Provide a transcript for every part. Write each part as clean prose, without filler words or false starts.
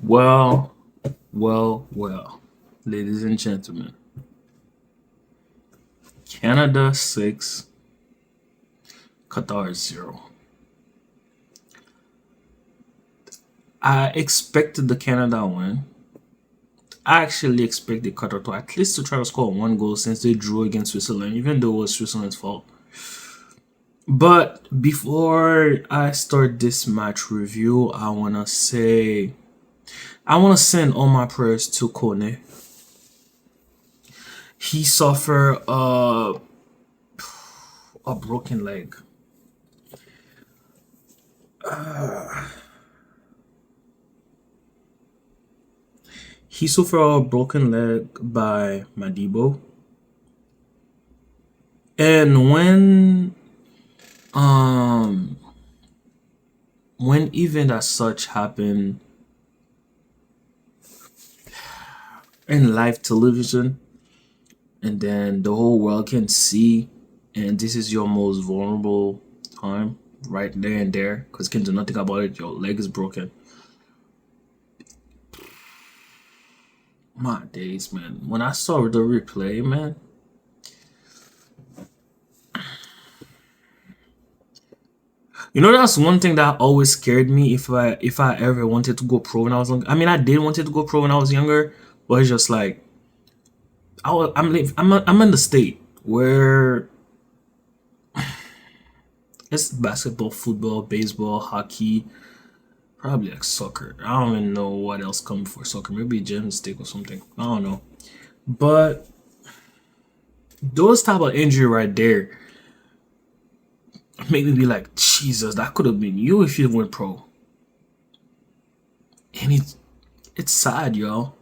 Well, well, ladies and gentlemen, Canada 6, Qatar 0. I expected the Canada win. I actually expected Qatar to at least to try to score one goal since they drew against Switzerland, even though it was Switzerland's fault. But before I start this match review, I wanna send all my prayers to Kone. He suffered a broken leg. He suffered a broken leg by Madibo. And um when event as such happen in live television, and then the whole world can see, and this is your most vulnerable time right there and there because you can do nothing about it, your leg is broken. My days, man. When I saw the replay, man, that's one thing that always scared me if I ever wanted to go pro when I was young. I mean, I did wanted to go pro when I was younger, but it's just like I'm in the state where it's basketball, football, baseball, hockey, probably like soccer. I don't even know what else comes before soccer. Maybe gymnastics or something. I don't know. But those type of injury right there make me be like, Jesus, that could have been you if you went pro. And it's sad, y'all.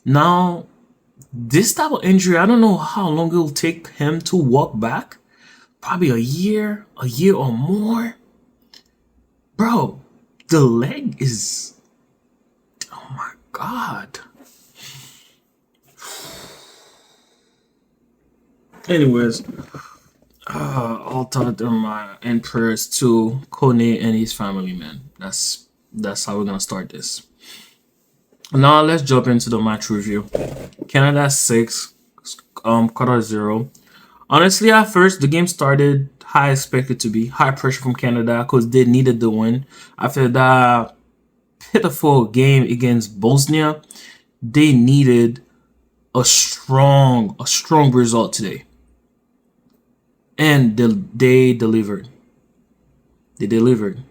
Now, this type of injury, I don't know how long it will take him to walk back. Probably a year or more. Bro, the leg is, oh my God. Anyways, all thought of my and prayers to Kone and his family, man. That's how we're gonna start this. Now let's jump into the match review. Canada 6, Qatar 0. Honestly, at first the game started how I expected to be. High pressure from Canada because they needed the win. After that pitiful game against Bosnia, they needed a strong result today. And they delivered. They delivered.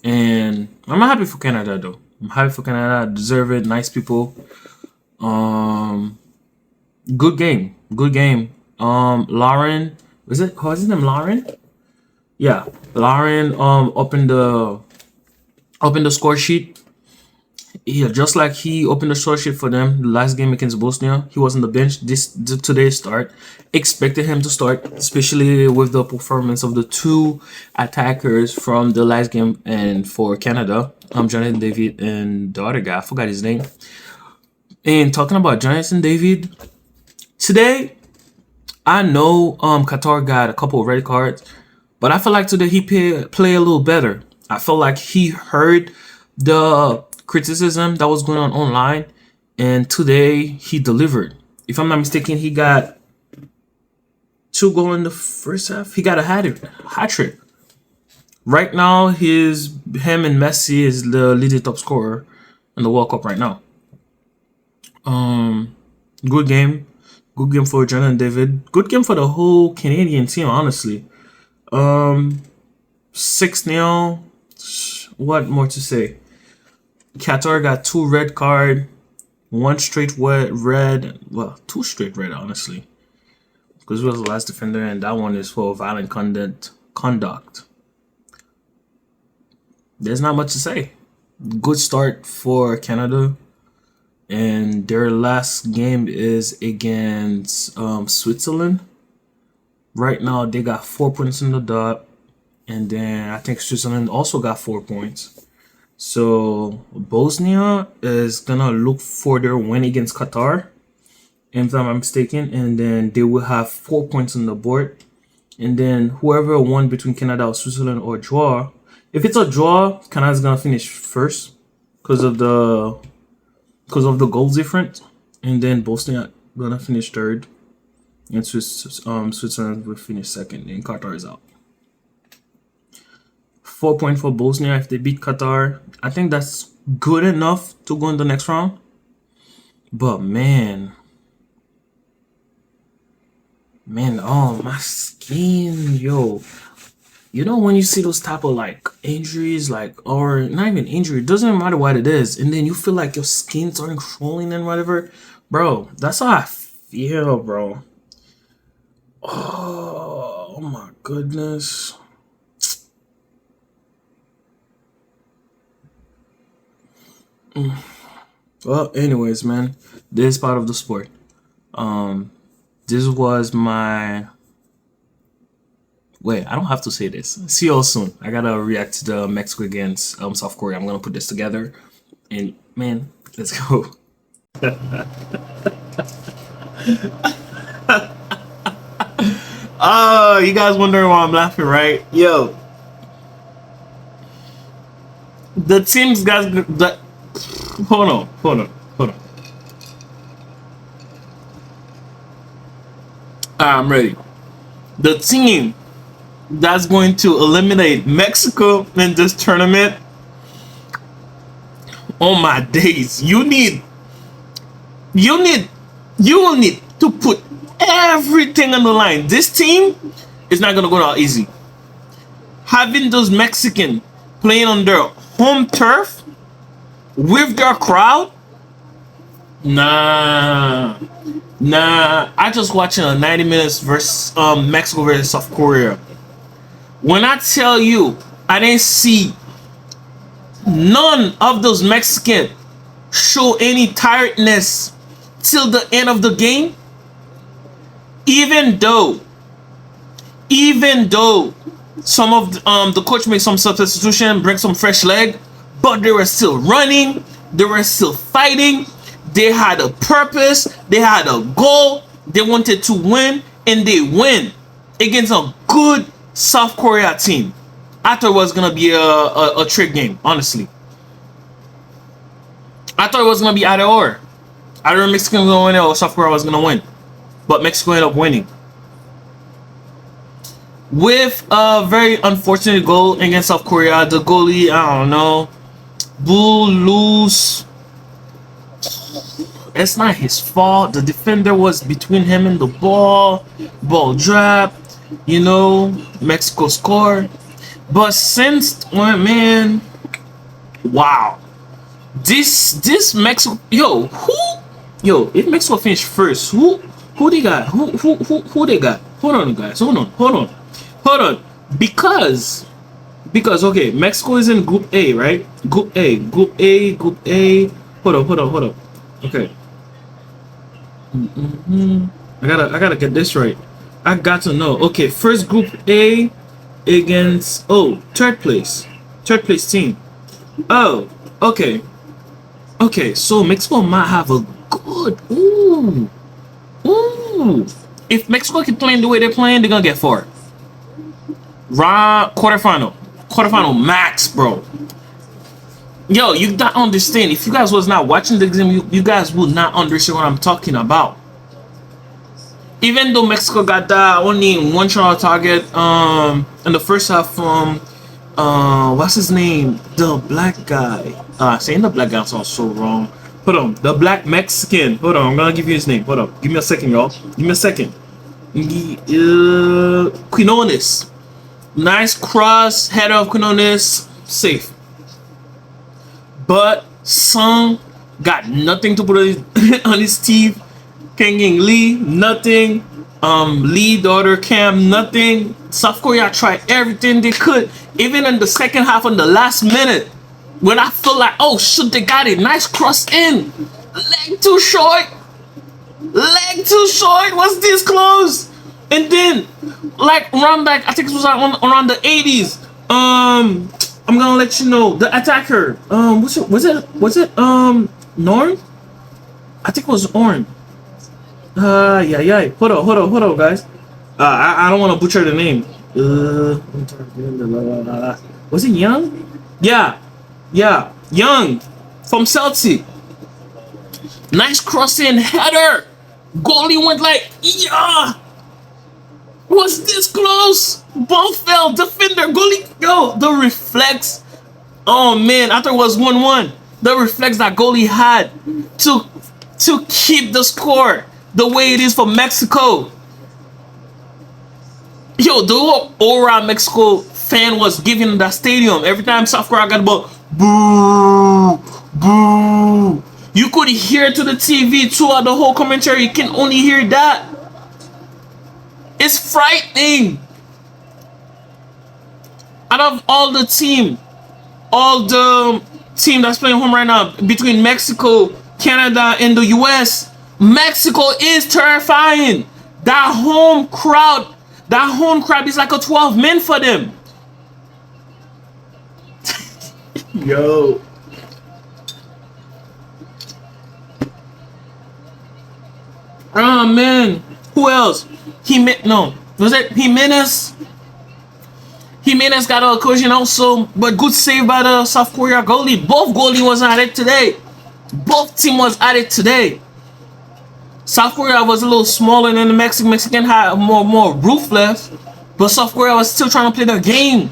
And I'm happy for Canada though. I'm happy for Canada. Deserve it. Nice people. Good game. Good game. Lauren, what's his name? Lauren? Yeah. Lauren opened the score sheet. Yeah, just like he opened the score sheet for them the last game against Bosnia. He was on the bench today's start. Expected him to start, especially with the performance of the two attackers from the last game and for Canada. Jonathan David and the other guy, I forgot his name. And talking about Jonathan David, today I know Qatar got a couple of red cards, but I feel like today he play a little better. I felt like he heard the criticism that was going on online, and today he delivered. If I'm not mistaken, he got 2 goals in the first half. He got a hat trick. Right now, him and Messi is the leading top scorer in the World Cup right now. Good game. Good game for Jonathan David. Good game for the whole Canadian team, honestly. 6-0. What more to say? Qatar got 2 red card, 1 straight red. Well, 2 straight red, honestly. Because he was the last defender, and that one is for violent conduct. There's not much to say. Good start for Canada. And their last game is against Switzerland. Right now, they got 4 points in the dot. And then I think Switzerland also got 4 points. So Bosnia is going to look for their win against Qatar, if I'm not mistaken. And then they will have 4 points on the board. And then whoever won between Canada or Switzerland or draw. If it's a draw, Canada's going to finish first, because of the goals difference. And then Bosnia gonna finish third, and Switzerland will finish second, and Qatar is out. 4 points for Bosnia if they beat Qatar. I think that's good enough to go in the next round. But man, oh my skin, yo. You know when you see those type of like injuries, like, or not even injury, it doesn't matter what it is, and then you feel like your skin starting swelling and whatever, bro. That's how I feel, bro. Oh my goodness. Well, anyways, man, this is part of the sport. This was my. Wait, I don't have to say this. See you all soon. I gotta react to the Mexico against South Korea. I'm gonna put this together, and man, let's go. Oh, you guys wondering why I'm laughing, right? Yo, the teams, guys. Hold on. I'm ready. The team that's going to eliminate Mexico in this tournament. Oh my days! You will need to put everything on the line. This team is not gonna go out easy. Having those Mexican playing on their home turf with their crowd, nah. I just watching a 90 minutes versus Mexico versus South Korea. When I tell you, I didn't see none of those Mexicans show any tiredness till the end of the game. Even though some of the coach made some substitution, bring some fresh leg, but they were still running, they were still fighting, they had a purpose, they had a goal, they wanted to win, and they win against a good South Korea team. I thought it was gonna be a trick game, honestly. I thought it was gonna be either or. Either Mexico was gonna win or South Korea was gonna win. But Mexico ended up winning. With a very unfortunate goal against South Korea, the goalie, I don't know, bull loose. It's not his fault. The defender was between him and the ball. Ball dropped. You know, Mexico scored. But since, well, man, wow. This Mexico, if Mexico finished first, who they got? Who they got? Hold on, guys. Hold on. Because okay, Mexico is in Group A, right? Group A. Hold up. Okay. I gotta get this right. I got to know. Okay, first Group A against third place team. Oh, okay. So Mexico might have a good ooh. If Mexico keep playing the way they're playing, they're gonna get far. Quarterfinal max, bro. Yo, you don't understand. If you guys was not watching the game, you guys would not understand what I'm talking about. Even though Mexico got that only one shot on target in the first half from what's his name? The black guy. Saying the black guy sounds so wrong. Hold on, the black Mexican. Hold on, I'm gonna give you his name. Hold up, give me a second, y'all. Give me a second. Quinones. Nice cross, header of Quinones, safe. But Sung got nothing to put on his teeth. Kang Lee, nothing. Lee, daughter Cam, nothing. South Korea tried everything they could, even in the second half, on the last minute, when I feel like, oh shit, they got it. Nice cross in. Leg too short. Was this close? And then, like around like I think it was around the 80s. I'm gonna let you know the attacker. Was it Norm? I think it was Orn. Yeah. Hold on, guys. I don't want to butcher the name. Was it Young? Yeah, Young. from Celtic. Nice crossing header. Goalie went like, yeah. Was this close? Ball fell. Defender, goalie, yo, the reflex. Oh man, I thought it was 1-1. The reflex that goalie had to keep the score the way it is for Mexico. Yo, the whole aura Mexico fan was giving in that stadium every time South Korea got the ball. Boo, boo. You could hear it to the TV throughout the whole commentary. You can only hear that. It's frightening. Out of all the team that's playing home right now, between Mexico, Canada, and the US, Mexico is terrifying. That home crowd is like a 12 men for them. Yo. Oh man. Who else? Was it Jimenez? Jimenez got a collision also, but good save by the South Korea goalie. Both goalie was at it today. Both team was at it today. South Korea was a little smaller than the Mexican had more ruthless, but South Korea was still trying to play their game.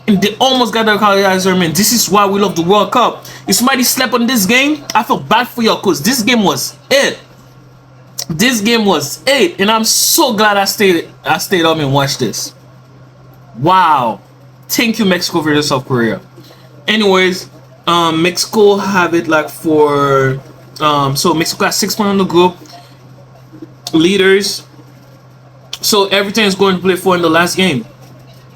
And they almost got the equalizer, man. This is why we love the World Cup. If somebody slept on this game, I feel bad for you, because this game was it. This game was it, and I'm so glad I stayed up and watched this. Wow. Thank you, Mexico, versus South Korea. Anyways, Mexico have it like for so Mexico got 6 points on the group leaders. So everything is going to play for in the last game.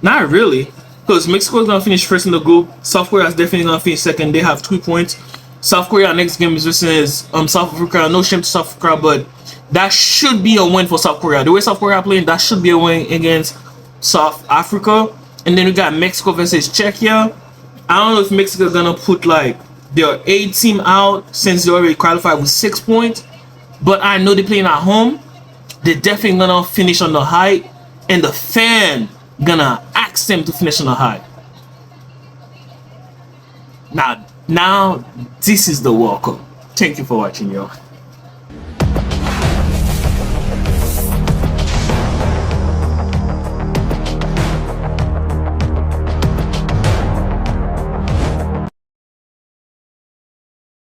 Not really, because Mexico is gonna finish first in the group. South Korea is definitely gonna finish second. They have 2 points. South Korea next game is versus South Africa. No shame to South Africa, but that should be a win for South Korea. The way South Korea playing, that should be a win against South Africa. And then we got Mexico versus Czechia. I don't know if Mexico is gonna put like their A team out since they already qualified with 6 points, but I know they're playing at home. They're definitely gonna finish on the high, and the fan gonna ask them to finish on the high. Now this is the World Cup. Thank you for watching, y'all.